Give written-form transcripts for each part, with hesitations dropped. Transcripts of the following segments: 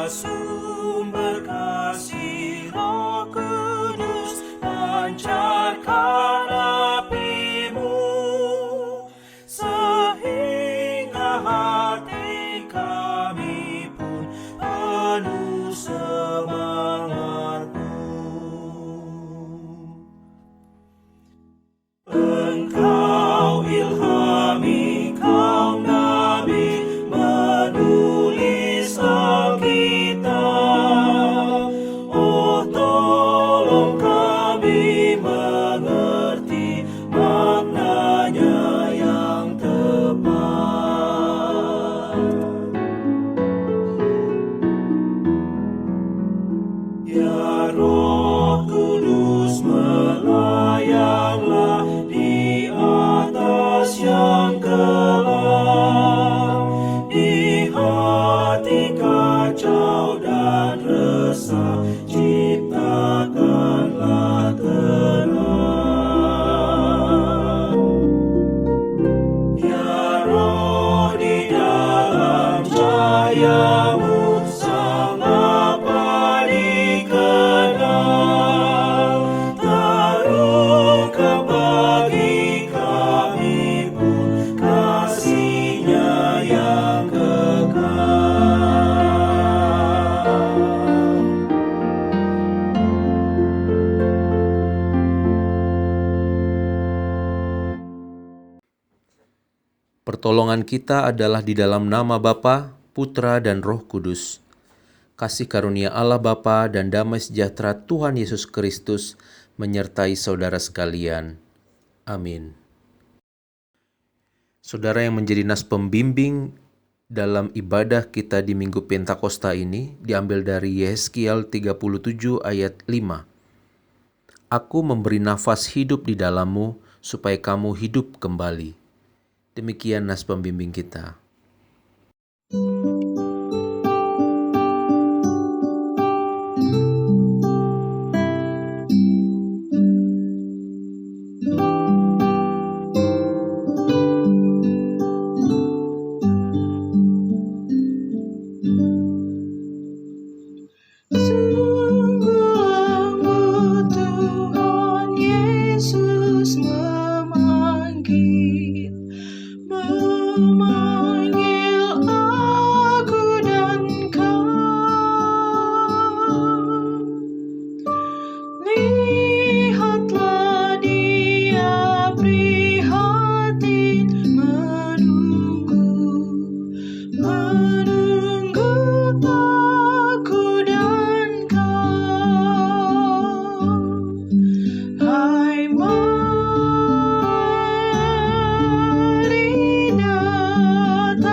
sumber kasih Roh Kudus, pancarkan api-Mu, sehingga hati kami pun penuh semangat-Mu. Engkau ilhami kaum nabi menulis Alkitab. Oh, tolong kami mengerti maknanya yang tepat. Ya Roh Kudus, melayanglah di atas yang gelap, di hati kacau dan resah, ciptakanlah terang. Ya Roh, di dalam cahaya-Mu sang Bapa dikenal, terungkap bagi kami pun kasih-Nya yang kekal. Pertolongan kita adalah di dalam nama Bapa, Putra, dan Roh Kudus. Kasih karunia Allah Bapa dan damai sejahtera Tuhan Yesus Kristus menyertai saudara sekalian. Amin. Saudara yang menjadi nas pembimbing dalam ibadah kita di Minggu Pentakosta ini diambil dari Yehezkiel 37 ayat 5. Aku memberi nafas hidup di dalammu supaya kamu hidup kembali. Demikian nas pembimbing kita. Tuhan Yesus memanggil aku dan kau. Lihatlah Dia prihatin menunggu aku dan kau. Hai, mari datanglah,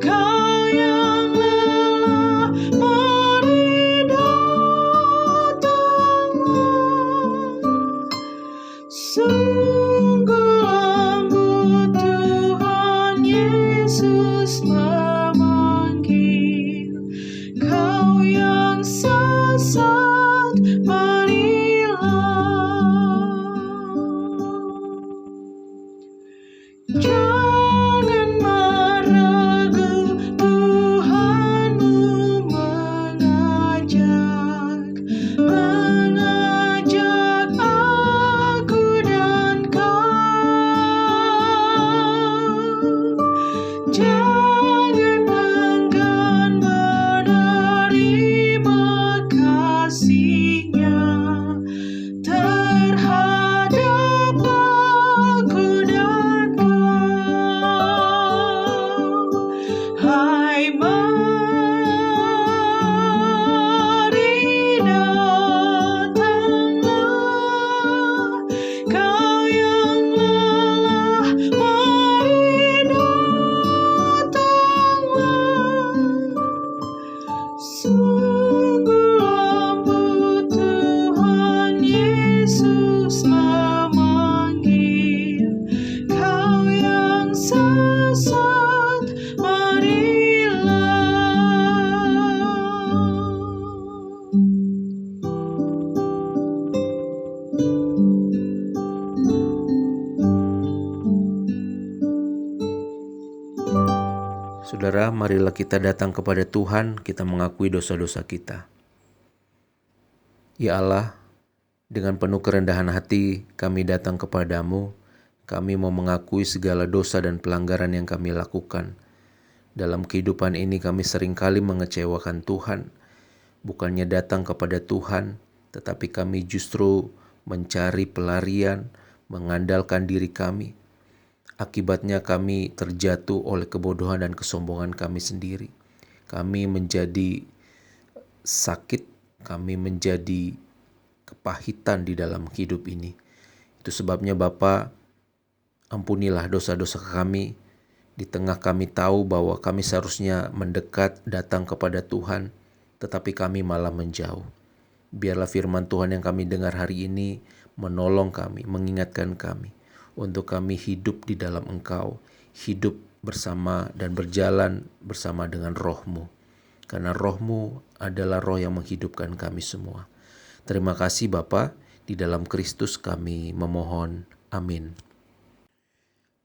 kau yang lelah, mari datanglah. Sungguh lembut Tuhan Yesus memanggil, kau yang sesat, marilah. Jangan meragu, Tuhanmu mengajak aku dan kau. Jangan enggan menerima kasih Saudara, marilah kita datang kepada Tuhan, kita mengakui dosa-dosa kita. Ya Allah, dengan penuh kerendahan hati kami datang kepadamu. Kami mau mengakui segala dosa dan pelanggaran yang kami lakukan. Dalam kehidupan ini kami seringkali mengecewakan Tuhan. Bukannya datang kepada Tuhan, tetapi kami justru mencari pelarian, mengandalkan diri kami. Akibatnya kami terjatuh oleh kebodohan dan kesombongan kami sendiri. Kami menjadi sakit, kami menjadi kepahitan di dalam hidup ini. Itu sebabnya Bapa, ampunilah dosa-dosa kami. Di tengah kami tahu bahwa kami seharusnya mendekat, datang kepada Tuhan, tetapi kami malah menjauh. Biarlah firman Tuhan yang kami dengar hari ini menolong kami, mengingatkan kami untuk kami hidup di dalam Engkau, hidup bersama dan berjalan bersama dengan Roh-Mu. Karena Roh-Mu adalah Roh yang menghidupkan kami semua. Terima kasih Bapa, di dalam Kristus kami memohon. Amin.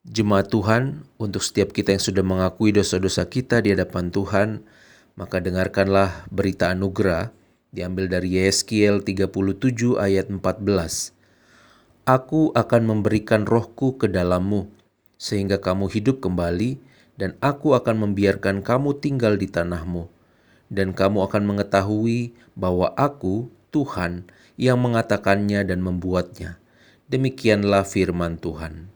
Jemaat Tuhan, untuk setiap kita yang sudah mengakui dosa-dosa kita di hadapan Tuhan, maka dengarkanlah berita anugerah diambil dari Yeskiel 37 ayat 14. Aku akan memberikan rohku ke dalammu, sehingga kamu hidup kembali, dan aku akan membiarkan kamu tinggal di tanahmu. Dan kamu akan mengetahui bahwa aku, Tuhan, yang mengatakannya dan membuatnya. Demikianlah firman Tuhan.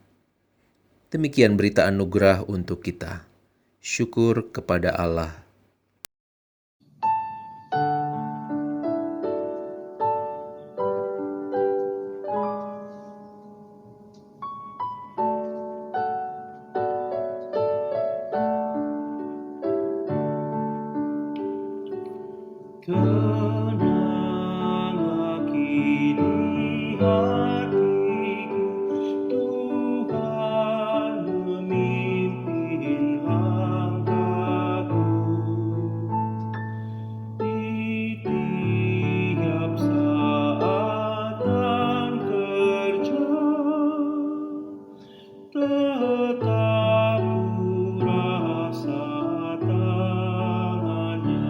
Demikian berita anugerah untuk kita. Syukur kepada Allah. Tenanglah kini hatiku, Tuhan memimpin langkahku. Di tiap saat dan kerja, tetap ku rasa tangannya.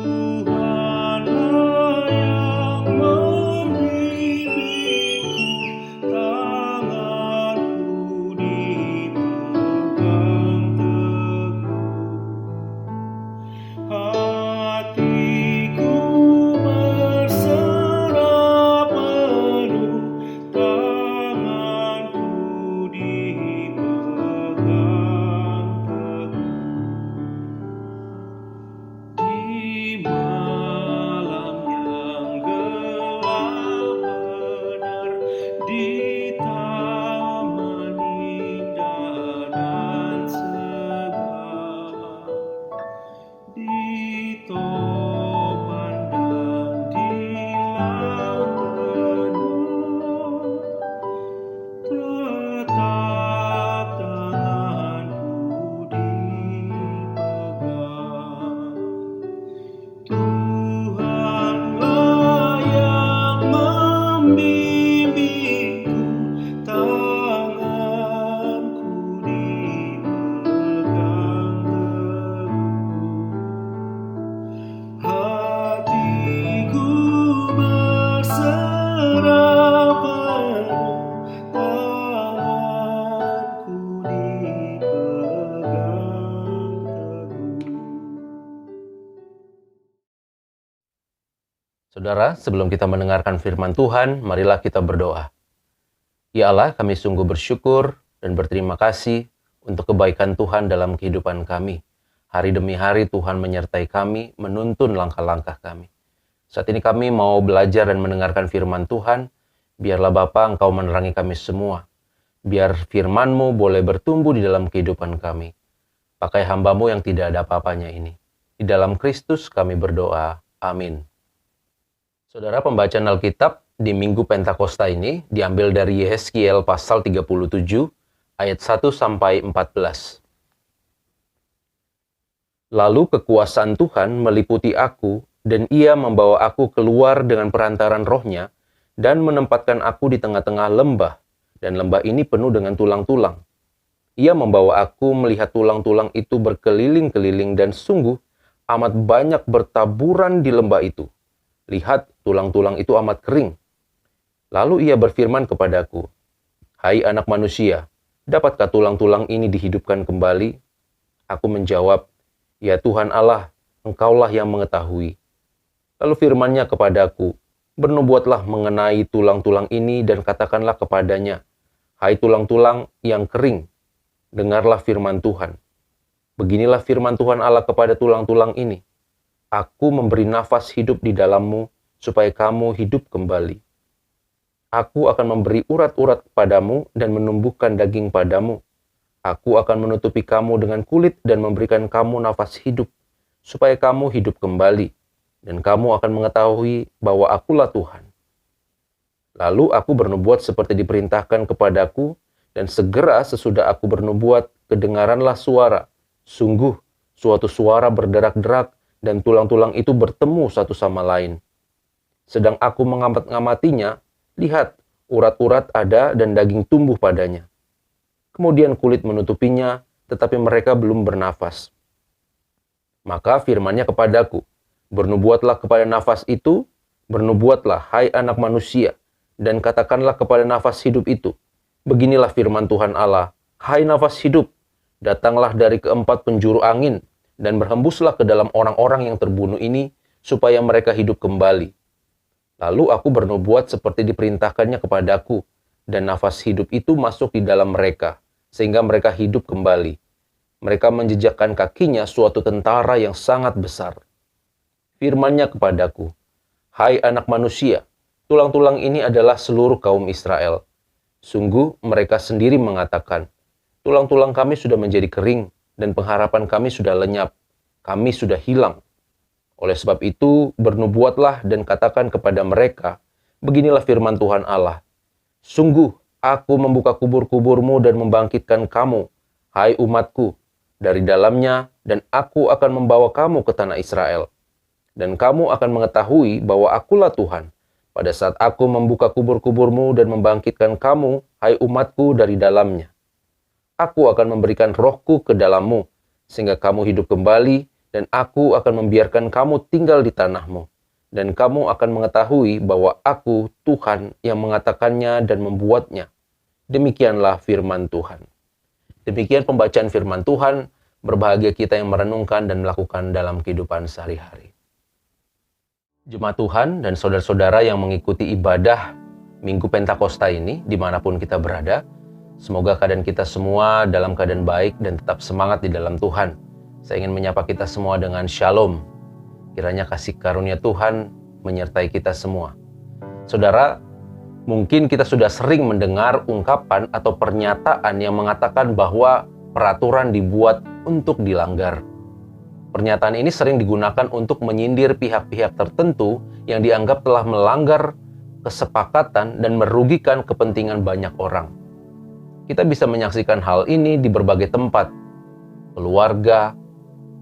Tuhanlah yang membimbingku, tanganku dipegang teguh. Hatiku berserah penuh, tanganku dipegang teguh. Di malam yang gelap benar, di taman indah dan segar, di topan dan di laut tenang, tetap tanganku dipegang. Tuhanlah yang membimbingku, tanganku dipegang teguh. Hatiku berserah penuh, tanganku dipegang teguh. Saudara, sebelum kita mendengarkan firman Tuhan, marilah kita berdoa. Ya Allah, kami sungguh bersyukur dan berterima kasih untuk kebaikan Tuhan dalam kehidupan kami. Hari demi hari Tuhan menyertai kami, menuntun langkah-langkah kami. Saat ini kami mau belajar dan mendengarkan firman Tuhan. Biarlah Bapa, Engkau menerangi kami semua. Biar firman-Mu boleh bertumbuh di dalam kehidupan kami. Pakai hamba-Mu yang tidak ada apa-apanya ini. Di dalam Kristus kami berdoa. Amin. Saudara, pembacaan Alkitab di Minggu Pentakosta ini diambil dari Yeskiel pasal 37 ayat 1 sampai 14. Lalu kekuasaan Tuhan meliputi aku, dan Ia membawa aku keluar dengan perantaran Roh-Nya dan menempatkan aku di tengah-tengah lembah, dan lembah ini penuh dengan tulang-tulang. Ia membawa aku melihat tulang-tulang itu berkeliling-keliling dan sungguh amat banyak bertaburan di lembah itu. Lihat, tulang-tulang itu amat kering. Lalu ia berfirman kepadaku, "Hai anak manusia, dapatkah tulang-tulang ini dihidupkan kembali?" Aku menjawab, "Ya Tuhan Allah, Engkaulah yang mengetahui." Lalu firman-Nya kepadaku, "Bernubuatlah mengenai tulang-tulang ini dan katakanlah kepadanya, Hai tulang-tulang yang kering, dengarlah firman Tuhan. Beginilah firman Tuhan Allah kepada tulang-tulang ini. Aku memberi nafas hidup di dalammu, supaya kamu hidup kembali. Aku akan memberi urat-urat kepadamu dan menumbuhkan daging padamu. Aku akan menutupi kamu dengan kulit dan memberikan kamu nafas hidup, supaya kamu hidup kembali, dan kamu akan mengetahui bahwa Akulah Tuhan." Lalu aku bernubuat seperti diperintahkan kepadaku, dan segera sesudah aku bernubuat, kedengaranlah suara. Sungguh, suatu suara berderak-derak, dan tulang-tulang itu bertemu satu sama lain. Sedang aku mengamat-ngamatinya, lihat, urat-urat ada dan daging tumbuh padanya. Kemudian kulit menutupinya, tetapi mereka belum bernafas. Maka firman-Nya kepadaku, "Bernubuatlah kepada nafas itu, bernubuatlah, hai anak manusia, dan katakanlah kepada nafas hidup itu, beginilah firman Tuhan Allah, hai nafas hidup, datanglah dari keempat penjuru angin, dan berhembuslah ke dalam orang-orang yang terbunuh ini, supaya mereka hidup kembali." Lalu aku bernubuat seperti diperintahkannya kepadaku, dan nafas hidup itu masuk di dalam mereka, sehingga mereka hidup kembali. Mereka menjejakkan kakinya suatu tentara yang sangat besar. Firman-Nya kepadaku, "Hai anak manusia, tulang-tulang ini adalah seluruh kaum Israel. Sungguh mereka sendiri mengatakan, tulang-tulang kami sudah menjadi kering, dan pengharapan kami sudah lenyap, kami sudah hilang. Oleh sebab itu, bernubuatlah dan katakan kepada mereka, beginilah firman Tuhan Allah. Sungguh, aku membuka kubur-kuburmu dan membangkitkan kamu, hai umatku, dari dalamnya, dan aku akan membawa kamu ke tanah Israel. Dan kamu akan mengetahui bahwa Akulah Tuhan, pada saat aku membuka kubur-kuburmu dan membangkitkan kamu, hai umatku, dari dalamnya. Aku akan memberikan rohku ke dalammu, sehingga kamu hidup kembali, dan aku akan membiarkan kamu tinggal di tanahmu. Dan kamu akan mengetahui bahwa aku Tuhan yang mengatakannya dan membuatnya. Demikianlah firman Tuhan." Demikian pembacaan firman Tuhan. Berbahagia kita yang merenungkan dan melakukan dalam kehidupan sehari-hari. Jemaat Tuhan dan saudara-saudara yang mengikuti ibadah Minggu Pentakosta ini, dimanapun kita berada, semoga keadaan kita semua dalam keadaan baik dan tetap semangat di dalam Tuhan. Saya ingin menyapa kita semua dengan shalom. Kiranya kasih karunia Tuhan menyertai kita semua. Saudara, mungkin kita sudah sering mendengar ungkapan atau pernyataan yang mengatakan bahwa peraturan dibuat untuk dilanggar. Pernyataan ini sering digunakan untuk menyindir pihak-pihak tertentu yang dianggap telah melanggar kesepakatan dan merugikan kepentingan banyak orang. Kita bisa menyaksikan hal ini di berbagai tempat, keluarga,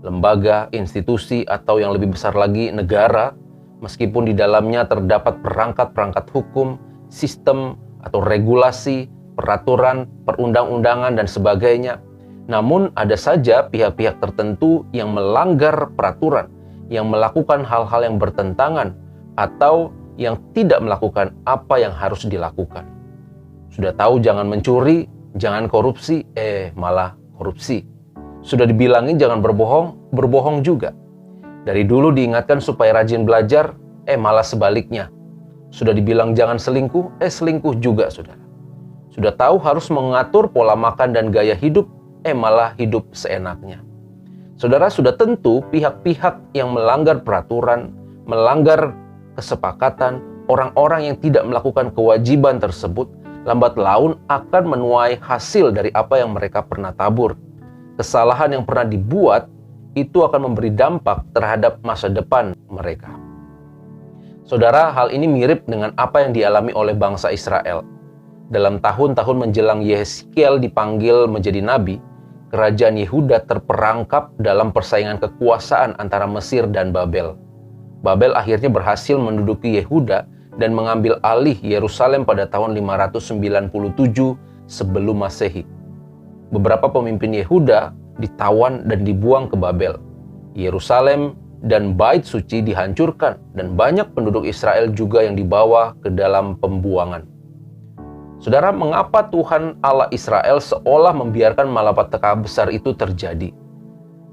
lembaga, institusi, atau yang lebih besar lagi, negara, meskipun di dalamnya terdapat perangkat-perangkat hukum, sistem, atau regulasi, peraturan, perundang-undangan, dan sebagainya. Namun ada saja pihak-pihak tertentu yang melanggar peraturan, yang melakukan hal-hal yang bertentangan, atau yang tidak melakukan apa yang harus dilakukan. Sudah tahu jangan mencuri, jangan korupsi, malah korupsi. Sudah dibilangin jangan berbohong, berbohong juga. Dari dulu diingatkan supaya rajin belajar, malah sebaliknya. Sudah dibilang jangan selingkuh, selingkuh juga, saudara. Sudah tahu harus mengatur pola makan dan gaya hidup, malah hidup seenaknya. Saudara, sudah tentu pihak-pihak yang melanggar peraturan, melanggar kesepakatan, orang-orang yang tidak melakukan kewajiban tersebut, lambat laun akan menuai hasil dari apa yang mereka pernah tabur. Kesalahan yang pernah dibuat itu akan memberi dampak terhadap masa depan mereka. Saudara, hal ini mirip dengan apa yang dialami oleh bangsa Israel. Dalam tahun-tahun menjelang Yeskiel dipanggil menjadi nabi, kerajaan Yehuda terperangkap dalam persaingan kekuasaan antara Mesir dan Babel. Babel akhirnya berhasil menduduki Yehuda dan mengambil alih Yerusalem pada tahun 597 sebelum Masehi. beberapa pemimpin Yehuda ditawan dan dibuang ke Babel. Yerusalem dan Bait Suci dihancurkan dan banyak penduduk Israel juga yang dibawa ke dalam pembuangan. Saudara, mengapa Tuhan Allah Israel seolah membiarkan malapetaka besar itu terjadi?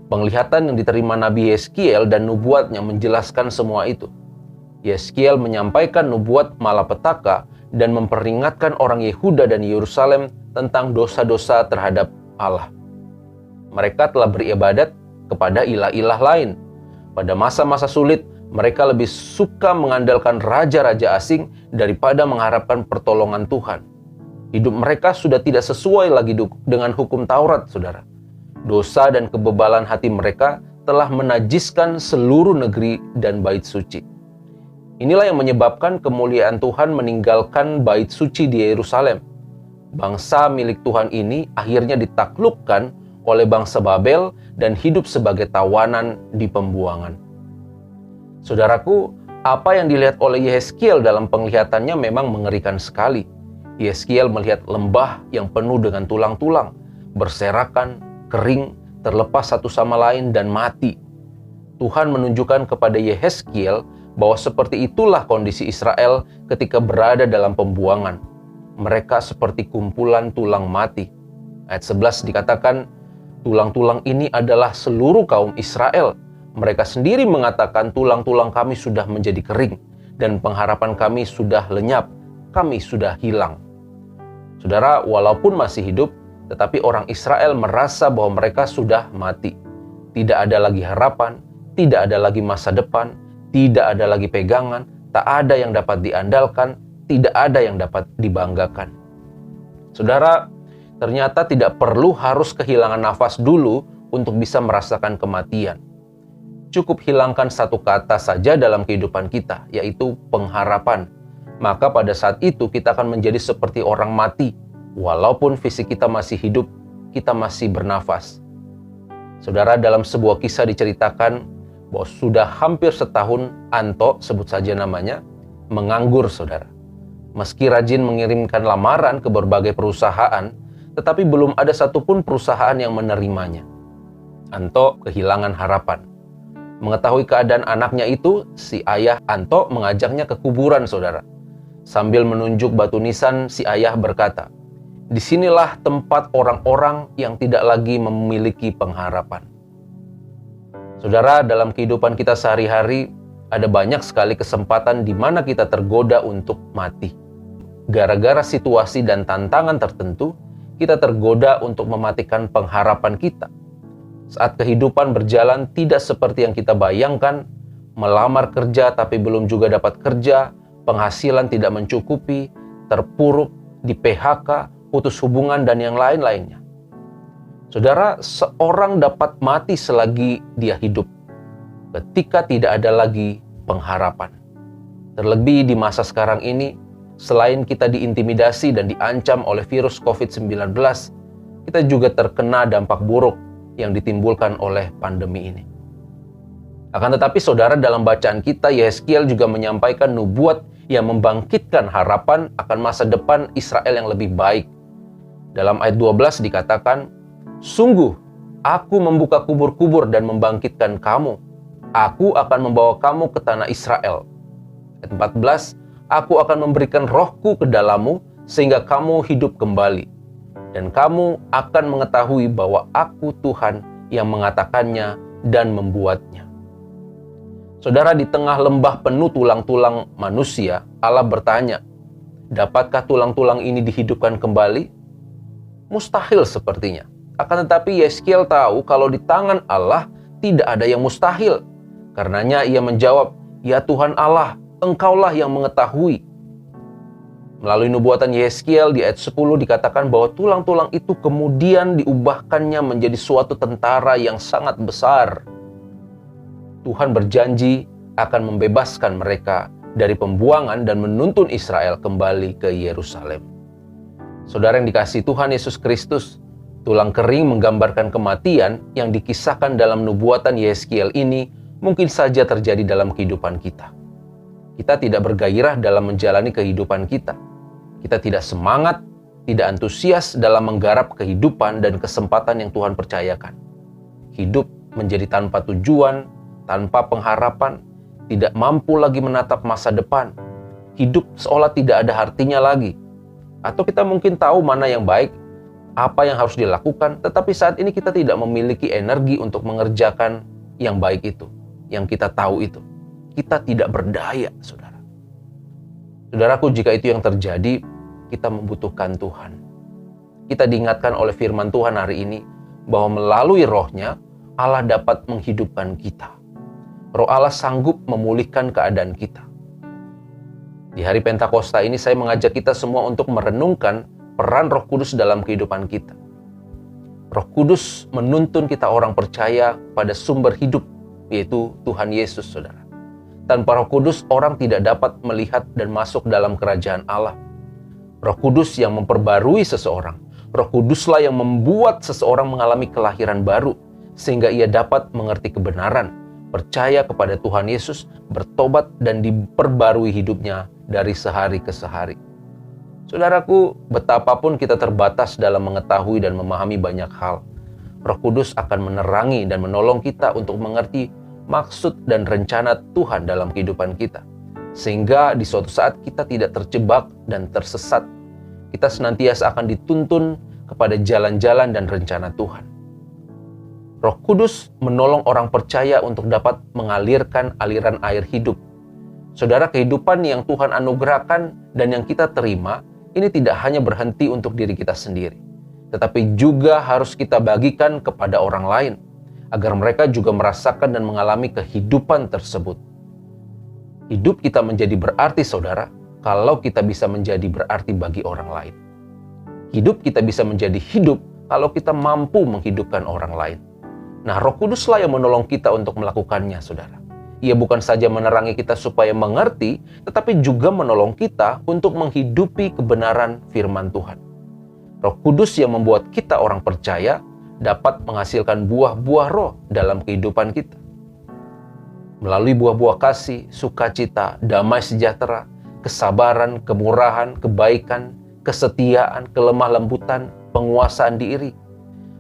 Penglihatan yang diterima Nabi Yeskiel dan nubuatnya menjelaskan semua itu. Yeskiel menyampaikan nubuat malapetaka dan memperingatkan orang Yehuda dan Yerusalem tentang dosa-dosa terhadap Allah. Mereka telah beribadat kepada ilah-ilah lain. Pada masa-masa sulit, mereka lebih suka mengandalkan raja-raja asing daripada mengharapkan pertolongan Tuhan. Hidup mereka sudah tidak sesuai lagi dengan hukum Taurat, saudara. Dosa dan kebebalan hati mereka telah menajiskan seluruh negeri dan bait suci. Inilah yang menyebabkan kemuliaan Tuhan meninggalkan bait suci di Yerusalem. Bangsa milik Tuhan ini akhirnya ditaklukkan oleh bangsa Babel dan hidup sebagai tawanan di pembuangan. Saudaraku, apa yang dilihat oleh Yeskiel dalam penglihatannya memang mengerikan sekali. Yeskiel melihat lembah yang penuh dengan tulang-tulang, berserakan, kering, terlepas satu sama lain dan mati. Tuhan menunjukkan kepada Yeskiel bahwa seperti itulah kondisi Israel ketika berada dalam pembuangan. Mereka seperti kumpulan tulang mati. Ayat 11 dikatakan, tulang-tulang ini adalah seluruh kaum Israel. Mereka sendiri mengatakan tulang-tulang kami sudah menjadi kering dan pengharapan kami sudah lenyap, kami sudah hilang. Saudara, walaupun masih hidup, tetapi orang Israel merasa bahwa mereka sudah mati. Tidak ada lagi harapan, tidak ada lagi masa depan, tidak ada lagi pegangan, tak ada yang dapat diandalkan, tidak ada yang dapat dibanggakan. Saudara, ternyata tidak perlu harus kehilangan nafas dulu untuk bisa merasakan kematian. Cukup hilangkan satu kata saja dalam kehidupan kita, yaitu pengharapan. Maka pada saat itu kita akan menjadi seperti orang mati. Walaupun fisik kita masih hidup, kita masih bernafas. Saudara, dalam sebuah kisah diceritakan bahwa sudah hampir setahun Anto, sebut saja namanya, menganggur, saudara. Meski rajin mengirimkan lamaran ke berbagai perusahaan, tetapi belum ada satupun perusahaan yang menerimanya. Anto kehilangan harapan. Mengetahui keadaan anaknya itu, si ayah Anto mengajaknya ke kuburan, saudara. Sambil menunjuk batu nisan, si ayah berkata, "Disinilah tempat orang-orang yang tidak lagi memiliki pengharapan." Saudara, dalam kehidupan kita sehari-hari, ada banyak sekali kesempatan di mana kita tergoda untuk mati. Gara-gara situasi dan tantangan tertentu, kita tergoda untuk mematikan pengharapan kita. Saat kehidupan berjalan tidak seperti yang kita bayangkan, melamar kerja tapi belum juga dapat kerja, penghasilan tidak mencukupi, terpuruk, di PHK, putus hubungan, dan yang lain-lainnya. Saudara, seorang dapat mati selagi dia hidup, ketika tidak ada lagi pengharapan. Terlebih di masa sekarang ini, selain kita diintimidasi dan diancam oleh virus COVID-19, kita juga terkena dampak buruk yang ditimbulkan oleh pandemi ini. Akan tetapi saudara, dalam bacaan kita, Yeskiel juga menyampaikan nubuat yang membangkitkan harapan akan masa depan Israel yang lebih baik. Dalam ayat 12 dikatakan, "Sungguh, aku membuka kubur-kubur dan membangkitkan kamu. Aku akan membawa kamu ke tanah Israel." Ayat 14, "Aku akan memberikan rohku ke dalammu sehingga kamu hidup kembali. Dan kamu akan mengetahui bahwa aku Tuhan yang mengatakannya dan membuatnya." Saudara, di tengah lembah penuh tulang-tulang manusia, Allah bertanya, dapatkah tulang-tulang ini dihidupkan kembali? Mustahil sepertinya. Akan tetapi Yeskiel tahu kalau di tangan Allah tidak ada yang mustahil. Karenanya ia menjawab, "Ya Tuhan Allah, Engkaulah yang mengetahui." Melalui nubuatan Yeskiel di ayat 10 dikatakan bahwa tulang-tulang itu kemudian diubahkannya menjadi suatu tentara yang sangat besar. Tuhan berjanji akan membebaskan mereka dari pembuangan dan menuntun Israel kembali ke Yerusalem. Saudara yang dikasihi Tuhan Yesus Kristus, tulang kering menggambarkan kematian yang dikisahkan dalam nubuatan Yeskiel ini mungkin saja terjadi dalam kehidupan kita. Kita tidak bergairah dalam menjalani kehidupan kita. Kita tidak semangat, tidak antusias dalam menggarap kehidupan dan kesempatan yang Tuhan percayakan. Hidup menjadi tanpa tujuan, tanpa pengharapan, tidak mampu lagi menatap masa depan. Hidup seolah tidak ada artinya lagi. Atau kita mungkin tahu mana yang baik, apa yang harus dilakukan, tetapi saat ini kita tidak memiliki energi untuk mengerjakan yang baik itu, yang kita tahu itu. Kita tidak berdaya, saudara. Saudaraku, jika itu yang terjadi, kita membutuhkan Tuhan. Kita diingatkan oleh firman Tuhan hari ini bahwa melalui Roh-Nya, Allah dapat menghidupkan kita. Roh Allah sanggup memulihkan keadaan kita. Di hari Pentakosta ini saya mengajak kita semua untuk merenungkan peran Roh Kudus dalam kehidupan kita. Roh Kudus menuntun kita orang percaya pada sumber hidup, yaitu Tuhan Yesus, saudara. Tanpa Roh Kudus, orang tidak dapat melihat dan masuk dalam kerajaan Allah. Roh Kudus yang memperbarui seseorang. Roh Kuduslah yang membuat seseorang mengalami kelahiran baru, sehingga ia dapat mengerti kebenaran, percaya kepada Tuhan Yesus, bertobat dan diperbarui hidupnya dari sehari ke sehari. Saudaraku, betapapun kita terbatas dalam mengetahui dan memahami banyak hal, Roh Kudus akan menerangi dan menolong kita untuk mengerti maksud dan rencana Tuhan dalam kehidupan kita. Sehingga di suatu saat kita tidak terjebak dan tersesat. Kita senantiasa akan dituntun kepada jalan-jalan dan rencana Tuhan. Roh Kudus menolong orang percaya untuk dapat mengalirkan aliran air hidup. Saudara, kehidupan yang Tuhan anugerahkan dan yang kita terima, ini tidak hanya berhenti untuk diri kita sendiri, tetapi juga harus kita bagikan kepada orang lain, agar mereka juga merasakan dan mengalami kehidupan tersebut. Hidup kita menjadi berarti, saudara, kalau kita bisa menjadi berarti bagi orang lain. Hidup kita bisa menjadi hidup kalau kita mampu menghidupkan orang lain. Nah, Roh Kuduslah yang menolong kita untuk melakukannya, saudara. Ia bukan saja menerangi kita supaya mengerti, tetapi juga menolong kita untuk menghidupi kebenaran firman Tuhan. Roh Kudus yang membuat kita orang percaya dapat menghasilkan buah-buah roh dalam kehidupan kita. Melalui buah-buah kasih, sukacita, damai sejahtera, kesabaran, kemurahan, kebaikan, kesetiaan, kelemah lembutan, penguasaan diri.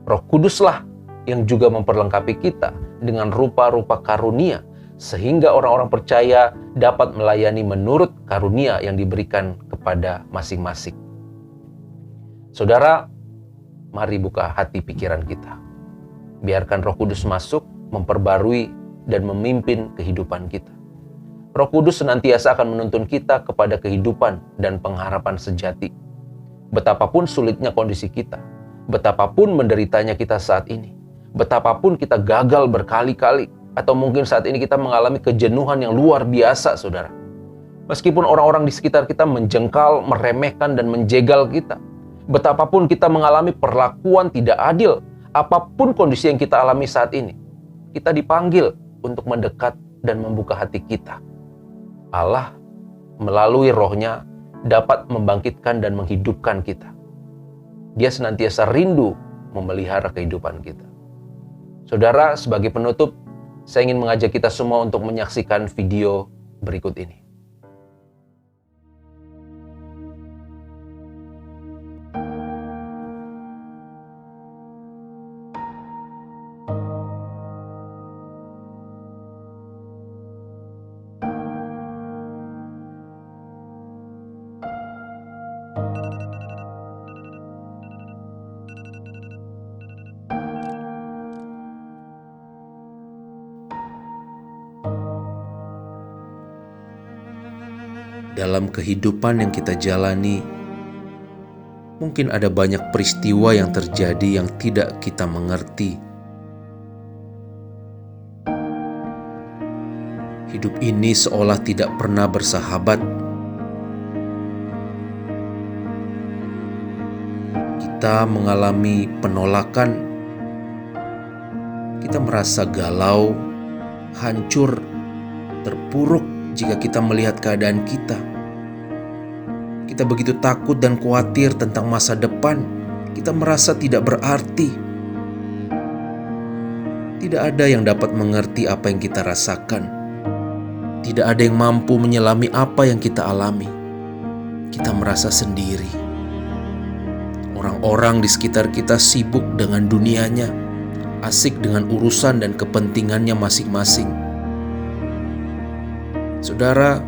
Roh Kuduslah yang juga memperlengkapi kita dengan rupa-rupa karunia, sehingga orang-orang percaya dapat melayani menurut karunia yang diberikan kepada masing-masing. Saudara, mari buka hati pikiran kita. Biarkan Roh Kudus masuk, memperbarui, dan memimpin kehidupan kita. Roh Kudus senantiasa akan menuntun kita kepada kehidupan dan pengharapan sejati. Betapapun sulitnya kondisi kita, betapapun menderitanya kita saat ini, betapapun kita gagal berkali-kali, atau mungkin saat ini kita mengalami kejenuhan yang luar biasa, saudara. Meskipun orang-orang di sekitar kita menjengkal, meremehkan, dan menjegal kita, betapapun kita mengalami perlakuan tidak adil, apapun kondisi yang kita alami saat ini, kita dipanggil untuk mendekat dan membuka hati kita. Allah melalui Roh-Nya dapat membangkitkan dan menghidupkan kita. Dia senantiasa rindu memelihara kehidupan kita. Saudara, sebagai penutup, saya ingin mengajak kita semua untuk menyaksikan video berikut ini. Dalam kehidupan yang kita jalani, mungkin ada banyak peristiwa yang terjadi yang tidak kita mengerti. Hidup ini seolah tidak pernah bersahabat. Kita mengalami penolakan. Kita merasa galau, hancur, terpuruk jika kita melihat keadaan kita. Kita begitu takut dan khawatir tentang masa depan. Kita merasa tidak berarti. Tidak ada yang dapat mengerti apa yang kita rasakan. Tidak ada yang mampu menyelami apa yang kita alami. Kita merasa sendiri. Orang-orang di sekitar kita sibuk dengan dunianya, asik dengan urusan dan kepentingannya masing-masing. Saudara,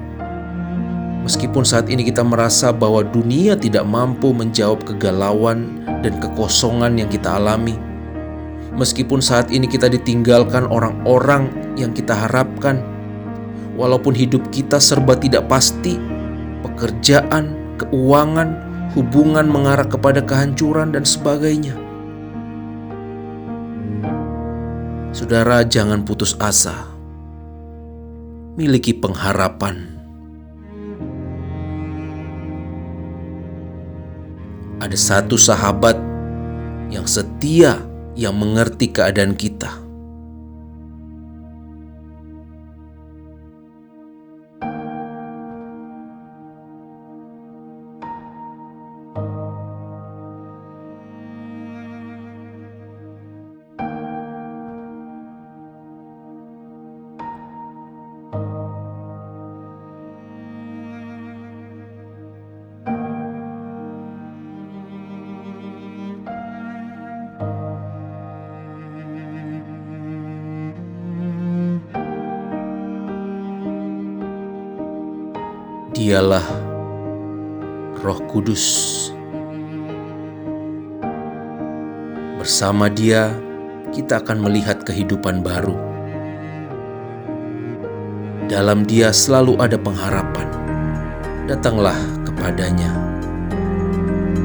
meskipun saat ini kita merasa bahwa dunia tidak mampu menjawab kegalauan dan kekosongan yang kita alami, meskipun saat ini kita ditinggalkan orang-orang yang kita harapkan, walaupun hidup kita serba tidak pasti, pekerjaan, keuangan, hubungan mengarah kepada kehancuran dan sebagainya. Saudara, jangan putus asa. Miliki pengharapan. Ada satu sahabat yang setia, yang mengerti keadaan kita. Dialah Roh Kudus. Bersama Dia, kita akan melihat kehidupan baru. Dalam Dia selalu ada pengharapan. Datanglah kepadanya.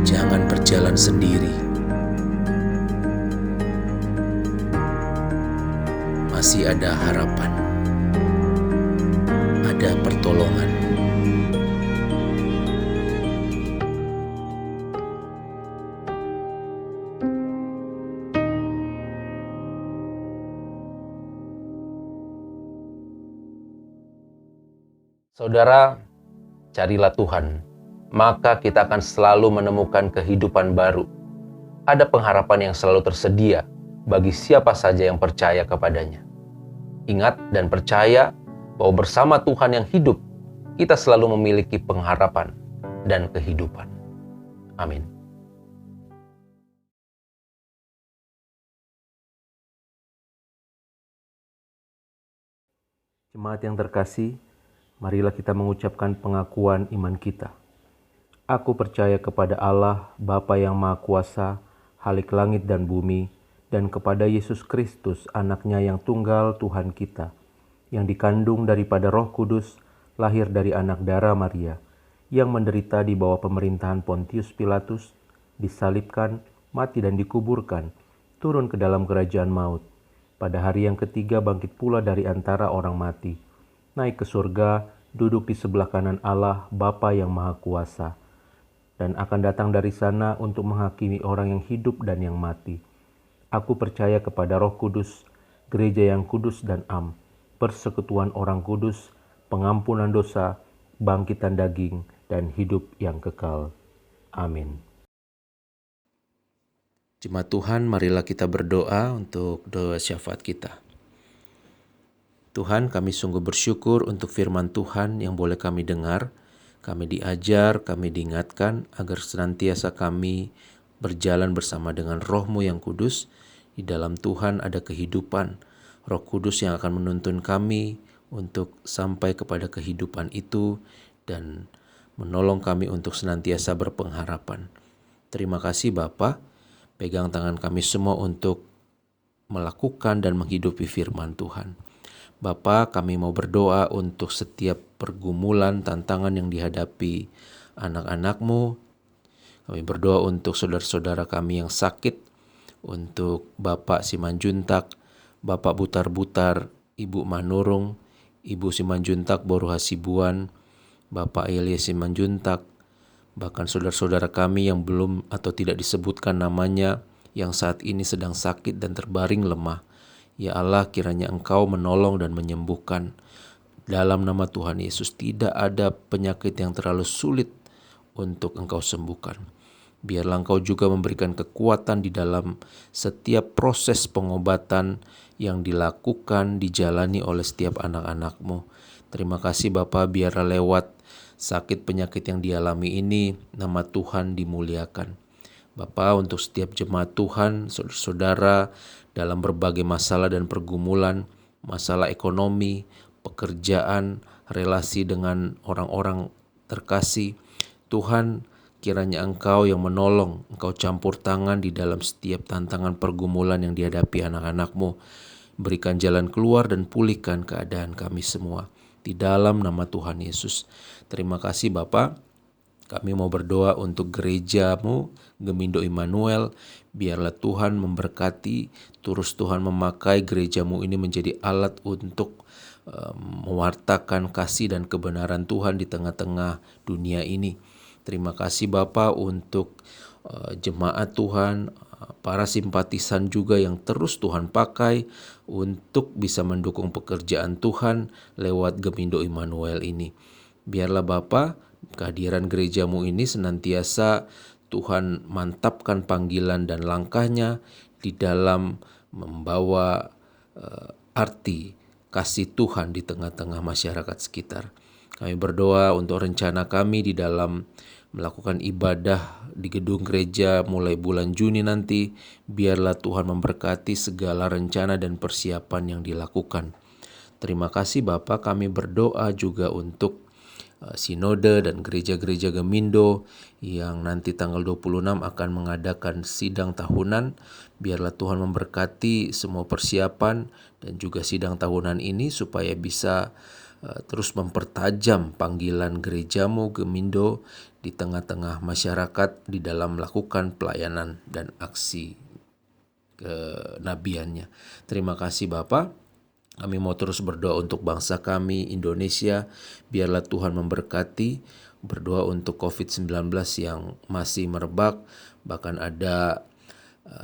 Jangan berjalan sendiri. Masih ada harapan. Ada pertolongan. Saudara, carilah Tuhan, maka kita akan selalu menemukan kehidupan baru. Ada pengharapan yang selalu tersedia bagi siapa saja yang percaya kepadanya. Ingat dan percaya bahwa bersama Tuhan yang hidup, kita selalu memiliki pengharapan dan kehidupan. Amin. Jemaat yang terkasih, marilah kita mengucapkan pengakuan iman kita. Aku percaya kepada Allah, Bapa yang Maha Kuasa, Khalik langit dan bumi, dan kepada Yesus Kristus, Anaknya yang tunggal Tuhan kita, yang dikandung daripada Roh Kudus, lahir dari anak darah Maria, yang menderita di bawah pemerintahan Pontius Pilatus, disalibkan, mati dan dikuburkan, turun ke dalam kerajaan maut. Pada hari yang ketiga bangkit pula dari antara orang mati, naik ke surga, duduk di sebelah kanan Allah, Bapa yang Maha Kuasa, dan akan datang dari sana untuk menghakimi orang yang hidup dan yang mati. Aku percaya kepada Roh Kudus, gereja yang kudus dan am, persekutuan orang kudus, pengampunan dosa, bangkitan daging, dan hidup yang kekal. Amin. Jemaat Tuhan, marilah kita berdoa untuk doa syafaat kita. Tuhan, kami sungguh bersyukur untuk firman Tuhan yang boleh kami dengar. Kami diajar, kami diingatkan agar senantiasa kami berjalan bersama dengan Roh-Mu yang kudus. Di dalam Tuhan ada kehidupan. Roh Kudus yang akan menuntun kami untuk sampai kepada kehidupan itu dan menolong kami untuk senantiasa berpengharapan. Terima kasih Bapa. Pegang tangan kami semua untuk melakukan dan menghidupi firman Tuhan. Bapa, kami mau berdoa untuk setiap pergumulan, tantangan yang dihadapi anak-anak-Mu. Kami berdoa untuk saudara-saudara kami yang sakit, untuk Bapak Simanjuntak, Bapak Butar-Butar, Ibu Manurung, Ibu Simanjuntak Boru Hasibuan, Bapak Elia Simanjuntak, bahkan saudara-saudara kami yang belum atau tidak disebutkan namanya, yang saat ini sedang sakit dan terbaring lemah. Ya Allah, kiranya Engkau menolong dan menyembuhkan. Dalam nama Tuhan Yesus, tidak ada penyakit yang terlalu sulit untuk Engkau sembuhkan. Biarlah Engkau juga memberikan kekuatan di dalam setiap proses pengobatan yang dilakukan, dijalani oleh setiap anak-anak-Mu. Terima kasih Bapa, biarlah lewat sakit penyakit yang dialami ini, nama Tuhan dimuliakan. Bapa, untuk setiap jemaat Tuhan, saudara-saudara dalam berbagai masalah dan pergumulan, masalah ekonomi, pekerjaan, relasi dengan orang-orang terkasih, Tuhan, kiranya Engkau yang menolong, Engkau campur tangan di dalam setiap tantangan pergumulan yang dihadapi anak-anak-Mu. Berikan jalan keluar dan pulihkan keadaan kami semua. Di dalam nama Tuhan Yesus. Terima kasih Bapa. Kami mau berdoa untuk gereja-Mu, Gemindo Immanuel. Biarlah Tuhan memberkati, terus Tuhan memakai gereja-Mu ini menjadi alat untuk mewartakan kasih dan kebenaran Tuhan di tengah-tengah dunia ini. Terima kasih Bapa untuk jemaat Tuhan, para simpatisan juga yang terus Tuhan pakai untuk bisa mendukung pekerjaan Tuhan lewat Gemindo Immanuel ini. Biarlah Bapa, kehadiran gereja-Mu ini senantiasa Tuhan mantapkan panggilan dan langkahnya di dalam membawa arti kasih Tuhan di tengah-tengah masyarakat sekitar. Kami berdoa untuk rencana kami di dalam melakukan ibadah di gedung gereja mulai bulan Juni nanti. Biarlah Tuhan memberkati segala rencana dan persiapan yang dilakukan. Terima kasih Bapa, kami berdoa juga untuk sinode dan gereja-gereja Gemindo yang nanti tanggal 26 akan mengadakan sidang tahunan. Biarlah Tuhan memberkati semua persiapan dan juga sidang tahunan ini supaya bisa terus mempertajam panggilan gereja-Mu Gemindo di tengah-tengah masyarakat di dalam melakukan pelayanan dan aksi kenabiannya. Terima kasih Bapa. Kami mau terus berdoa untuk bangsa kami, Indonesia. Biarlah Tuhan memberkati. Berdoa untuk COVID-19 yang masih merebak. Bahkan ada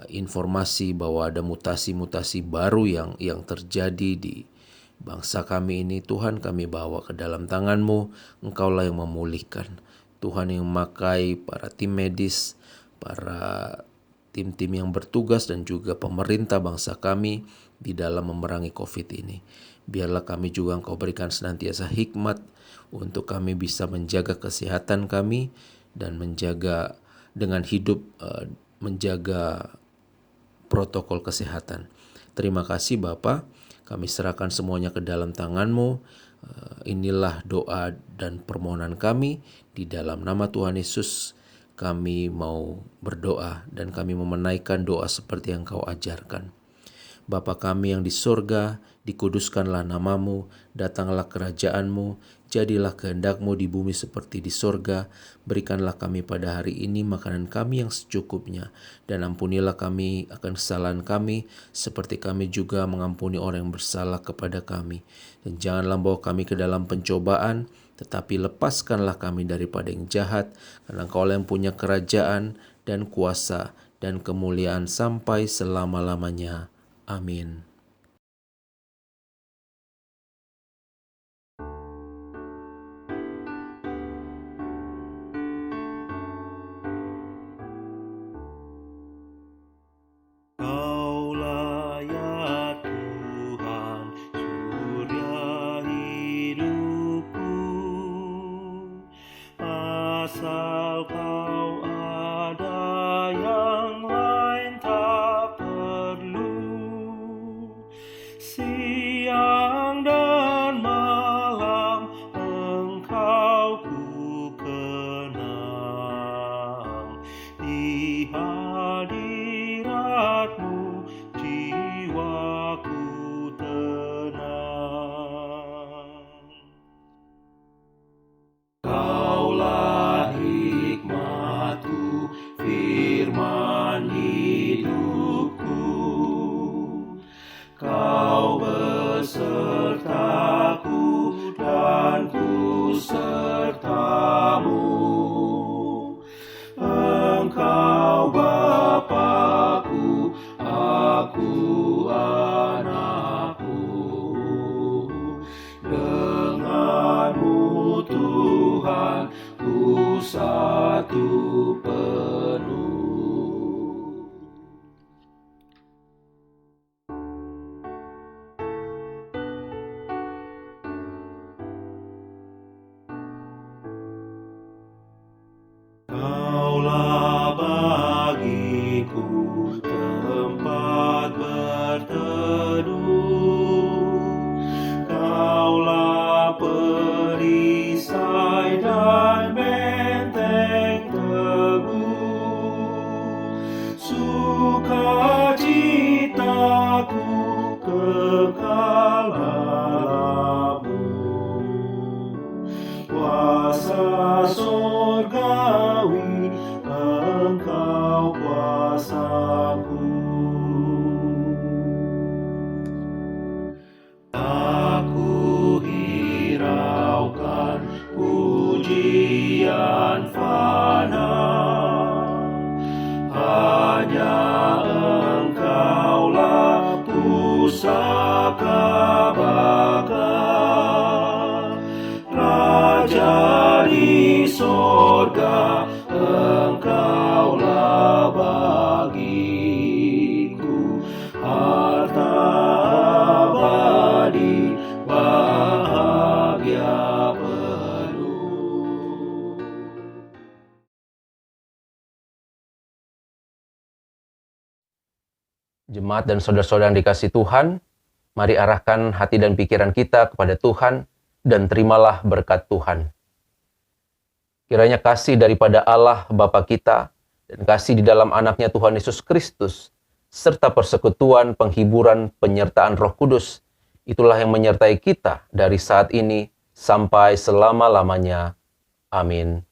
informasi bahwa ada mutasi-mutasi baru yang terjadi di bangsa kami ini. Tuhan, kami bawa ke dalam tangan-Mu. Engkaulah yang memulihkan. Tuhan yang memakai para tim medis, para tim-tim yang bertugas dan juga pemerintah bangsa kami di dalam memerangi COVID ini. Biarlah kami juga Engkau berikan senantiasa hikmat untuk kami bisa menjaga kesehatan kami dan menjaga dengan hidup, menjaga protokol kesehatan. Terima kasih Bapa, kami serahkan semuanya ke dalam tangan-Mu. Inilah doa dan permohonan kami di dalam nama Tuhan Yesus. Kami mau berdoa dan kami memenaikkan doa seperti yang Kau ajarkan. Bapa kami yang di sorga, dikuduskanlah nama-Mu, datanglah kerajaan-Mu, jadilah kehendak-Mu di bumi seperti di sorga. Berikanlah kami pada hari ini makanan kami yang secukupnya, dan ampunilah kami akan kesalahan kami, seperti kami juga mengampuni orang yang bersalah kepada kami. Dan janganlah bawa kami ke dalam pencobaan, tetapi lepaskanlah kami daripada yang jahat, karena Engkau yang punya kerajaan dan kuasa dan kemuliaan sampai selama-lamanya. Amin. Kaulah ya Tuhan, surya hidupku. Asal Kau ada, yang lain tak perlu. Siang dan malam Engkau ku kenang. Di hadirat-Mu jiwaku tenang. Kaulah hikmat kuasa surgawi, Engkau kuasaku. Aku hiraukan pujian fana, hanya Engkaulah pusaka baka, Raja di sorga, Engkaulah bagiku, harta abadi, bahagia penuh. Jemaat dan saudara-saudara yang dikasihi Tuhan, mari arahkan hati dan pikiran kita kepada Tuhan dan terimalah berkat Tuhan. Kiranya kasih daripada Allah Bapa kita dan kasih di dalam anaknya Tuhan Yesus Kristus, serta persekutuan, penghiburan, penyertaan Roh Kudus, itulah yang menyertai kita dari saat ini sampai selama-lamanya. Amin.